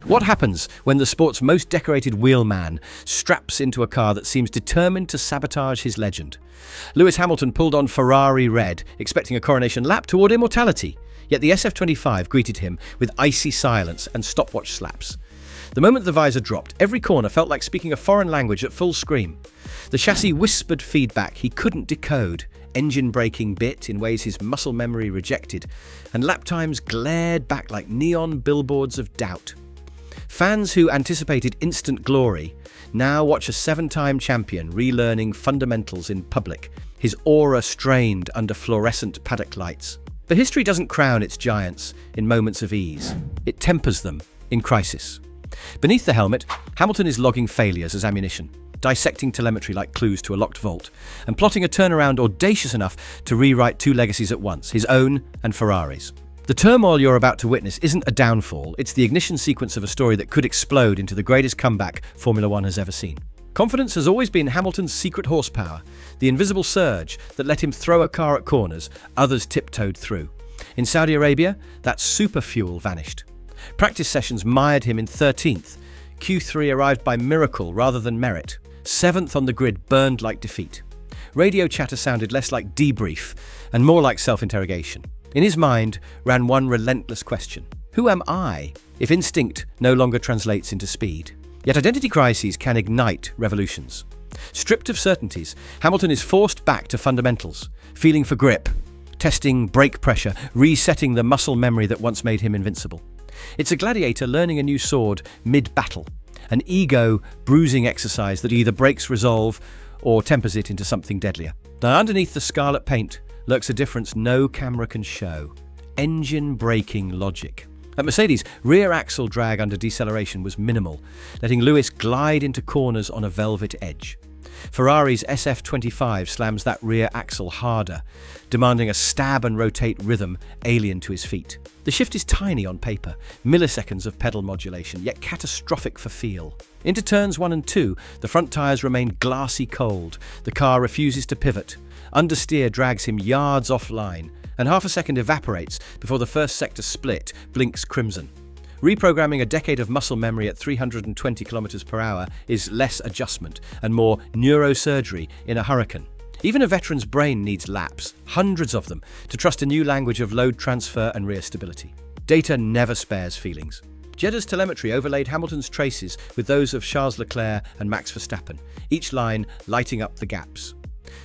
What happens when the sport's most decorated wheelman straps into a car that seems determined to sabotage his legend? Lewis Hamilton pulled on Ferrari red, expecting a coronation lap toward immortality, yet the SF25 greeted him with icy silence and stopwatch slaps. The moment the visor dropped, every corner felt like speaking a foreign language at full scream. The chassis whispered feedback he couldn't decode, engine braking bit in ways his muscle memory rejected, and lap times glared back like neon billboards of doubt. Fans who anticipated instant glory now watch a seven-time champion relearning fundamentals in public, his aura strained under fluorescent paddock lights. But history doesn't crown its giants in moments of ease. It tempers them in crisis. Beneath the helmet, Hamilton is logging failures as ammunition, dissecting telemetry like clues to a locked vault, and plotting a turnaround audacious enough to rewrite two legacies at once, his own and Ferrari's. The turmoil you're about to witness isn't a downfall, it's the ignition sequence of a story that could explode into the greatest comeback Formula One has ever seen. Confidence has always been Hamilton's secret horsepower, the invisible surge that let him throw a car at corners others tiptoed through. In Saudi Arabia, that super fuel vanished. Practice sessions mired him in 13th. Q3 arrived by miracle rather than merit. 7th on the grid burned like defeat. Radio chatter sounded less like debrief and more like self-interrogation. In his mind ran one relentless question: who am I, if instinct no longer translates into speed? Yet identity crises can ignite revolutions. Stripped of certainties, Hamilton is forced back to fundamentals, feeling for grip, testing brake pressure, resetting the muscle memory that once made him invincible. It's a gladiator learning a new sword mid-battle, an ego-bruising exercise that either breaks resolve or tempers it into something deadlier. Now, underneath the scarlet paint lurks a difference no camera can show: engine braking logic. At Mercedes, rear axle drag under deceleration was minimal, letting Lewis glide into corners on a velvet edge. Ferrari's SF25 slams that rear axle harder, demanding a stab and rotate rhythm alien to his feet. The shift is tiny on paper, milliseconds of pedal modulation, yet catastrophic for feel. Into turns 1 and 2, the front tyres remain glassy cold, the car refuses to pivot. Understeer drags him yards offline, and half a second evaporates before the first sector split blinks crimson. Reprogramming a decade of muscle memory at 320 km per hour is less adjustment and more neurosurgery in a hurricane. Even a veteran's brain needs laps, hundreds of them, to trust a new language of load transfer and rear stability. Data never spares feelings. Jeddah's telemetry overlaid Hamilton's traces with those of Charles Leclerc and Max Verstappen, each line lighting up the gaps.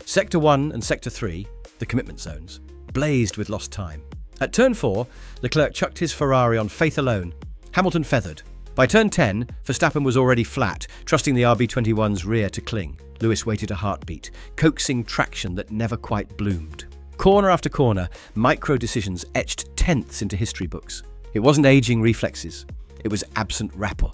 Sector 1 and Sector 3, the commitment zones, blazed with lost time. At turn 4, Leclerc chucked his Ferrari on faith alone. Hamilton feathered. By turn 10, Verstappen was already flat, trusting the RB21's rear to cling. Lewis waited a heartbeat, coaxing traction that never quite bloomed. Corner after corner, micro-decisions etched tenths into history books. It wasn't aging reflexes, it was absent rapport.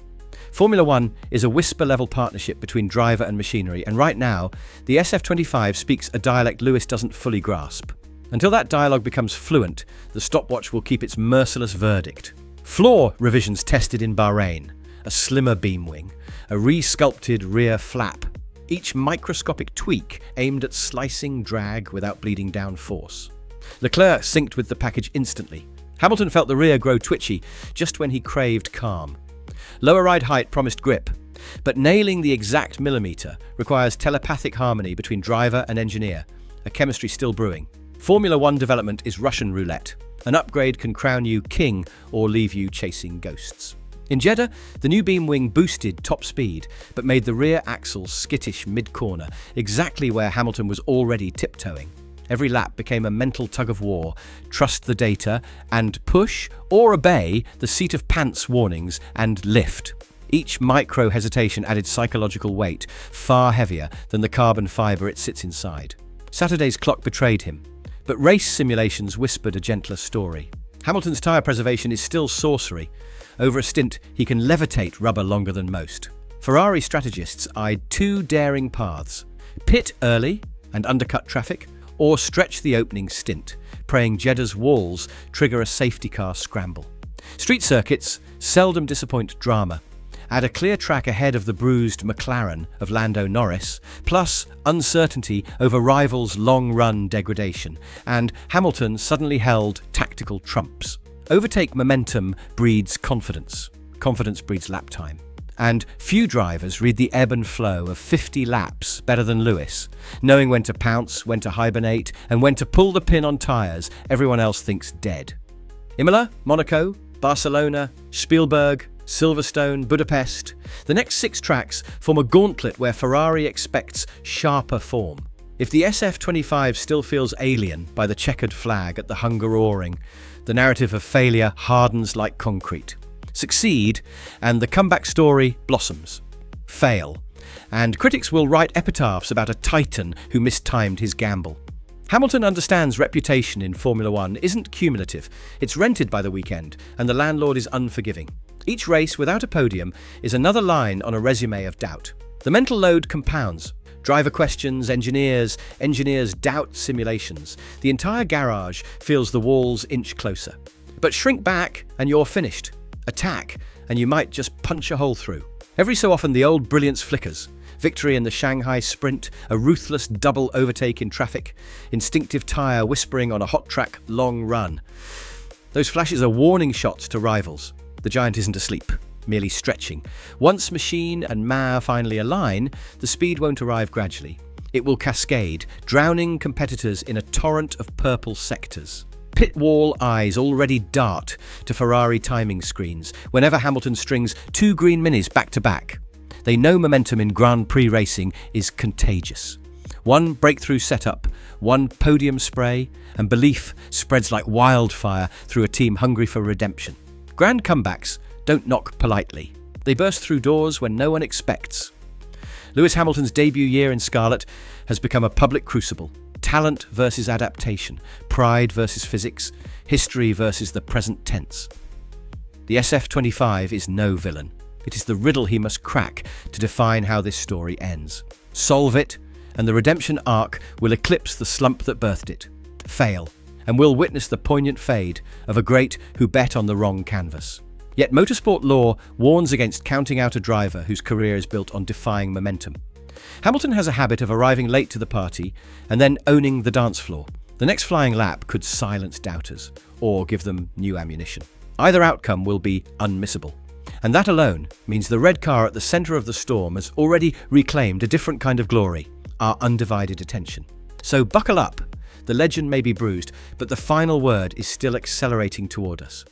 Formula One is a whisper-level partnership between driver and machinery, and right now, the SF25 speaks a dialect Lewis doesn't fully grasp. Until that dialogue becomes fluent, the stopwatch will keep its merciless verdict. Floor revisions tested in Bahrain: a slimmer beam wing, a re-sculpted rear flap, each microscopic tweak aimed at slicing drag without bleeding down force. Leclerc synced with the package instantly. Hamilton felt the rear grow twitchy just when he craved calm. Lower ride height promised grip, but nailing the exact millimeter requires telepathic harmony between driver and engineer, a chemistry still brewing. Formula One development is Russian roulette. An upgrade can crown you king or leave you chasing ghosts. In Jeddah, the new beam wing boosted top speed, but made the rear axle skittish mid-corner, exactly where Hamilton was already tiptoeing. Every lap became a mental tug-of-war: trust the data, and push or obey the seat of pants warnings, and lift. Each micro-hesitation added psychological weight, far heavier than the carbon fibre it sits inside. Saturday's clock betrayed him, but race simulations whispered a gentler story. Hamilton's tyre preservation is still sorcery. Over a stint, he can levitate rubber longer than most. Ferrari strategists eyed two daring paths: pit early and undercut traffic, or stretch the opening stint, praying Jeddah's walls trigger a safety car scramble. Street circuits seldom disappoint drama. Add a clear track ahead of the bruised McLaren of Lando Norris, plus uncertainty over rivals' long-run degradation, and Hamilton suddenly held tactical trumps. Overtake momentum breeds confidence. confidence breeds lap time. And few drivers read the ebb and flow of 50 laps better than Lewis, knowing when to pounce, when to hibernate, and when to pull the pin on tyres everyone else thinks dead. Imola, Monaco, Barcelona, Spielberg, Silverstone, Budapest. The next 6 tracks form a gauntlet where Ferrari expects sharper form. If the SF25 still feels alien by the checkered flag at the Hungaroring, the narrative of failure hardens like concrete. Succeed, and the comeback story blossoms. Fail, and critics will write epitaphs about a titan who mistimed his gamble. Hamilton understands reputation in Formula One isn't cumulative, it's rented by the weekend, and the landlord is unforgiving. Each race without a podium is another line on a resume of doubt. The mental load compounds. Driver questions, engineers doubt simulations. The entire garage feels the walls inch closer. But shrink back and you're finished. Attack, and you might just punch a hole through. Every so often the old brilliance flickers. Victory in the Shanghai Sprint, a ruthless double overtake in traffic, instinctive tyre whispering on a hot track long run. Those flashes are warning shots to rivals. The giant isn't asleep, merely stretching. Once machine and man finally align, the speed won't arrive gradually. It will cascade, drowning competitors in a torrent of purple sectors. Pit wall eyes already dart to Ferrari timing screens whenever Hamilton strings 2 green minis back to back. They know momentum in Grand Prix racing is contagious. One breakthrough setup, one podium spray, and belief spreads like wildfire through a team hungry for redemption. Grand comebacks don't knock politely. They burst through doors when no one expects. Lewis Hamilton's debut year in Scarlet has become a public crucible. Talent versus adaptation, pride versus physics, history versus the present tense. The SF25 is no villain. It is the riddle he must crack to define how this story ends. Solve it, and the redemption arc will eclipse the slump that birthed it. Fail, and we'll witness the poignant fade of a great who bet on the wrong canvas. Yet motorsport law warns against counting out a driver whose career is built on defying momentum. Hamilton has a habit of arriving late to the party and then owning the dance floor. The next flying lap could silence doubters or give them new ammunition. Either outcome will be unmissable. And that alone means the red car at the centre of the storm has already reclaimed a different kind of glory, our undivided attention. So buckle up. The legend may be bruised, but the final word is still accelerating toward us.